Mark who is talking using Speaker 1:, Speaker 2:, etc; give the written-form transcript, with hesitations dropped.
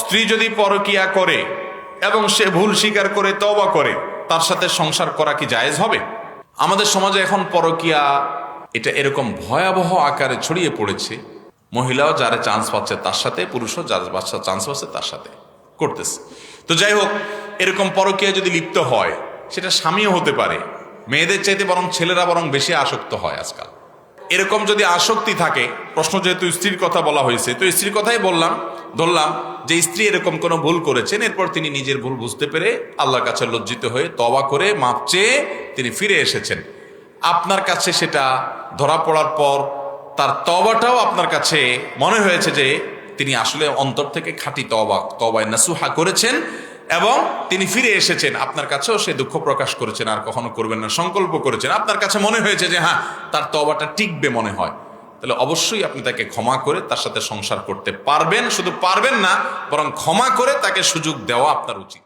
Speaker 1: স্ত্রী যদি পরকিয়া করে এবং সে ভুল স্বীকার করে তওবা করে, তার সাথে সংসার করা কি জায়েজ হবে? আমাদের সমাজে এখন পরকিয়া এটা এরকম ভয়াবহ আকারে ছড়িয়ে পড়েছে, মহিলাও যারা চান্স পাচ্ছে তার সাথে, পুরুষও যারা চান্স পাচ্ছে তার সাথে করতেছে। তো যাই হোক, এরকম পরকিয়া যদি লিপ্ত হয়, সেটা স্বামীও হতে পারে, মেয়েদের চাইতে বরং ছেলেরা বরং বেশি আসক্ত হয় আজকাল। এরকম যদি আসক্তি থাকে, প্রশ্ন যেহেতু স্ত্রীর কথা বলা হয়েছে, তো স্ত্রীর কথাই ধরলাম যে স্ত্রী এরকম কোনো ভুল করেছেন, এরপর তিনি নিজের ভুল বুঝতে পেরে আল্লাহর কাছে লজ্জিত হয়ে তওবা করে মাপ চেয়ে তিনি ফিরে এসেছেন। আপনার কাছে সেটা ধরা পড়ার পর তার আপনার কাছে মনে হয়েছে যে তিনি আসলে অন্তর থেকে খাঁটি তওবায়ে নাসুহা করেছেন এবং তিনি ফিরে এসেছেন। আপনার কাছেও সে দুঃখ প্রকাশ করেছেন, আর কখনো করবেন না সংকল্প করেছেন। আপনার কাছে মনে হয়েছে যে হ্যাঁ, তার তওবাটা টিকবে মনে হয়, তাহলে অবশ্যই আপনি তাকে ক্ষমা করে তার সাথে সংসার করতে পারবেন। শুধু পারবেন না, বরং ক্ষমা করে তাকে সুযোগ দেওয়া আপনার উচিত।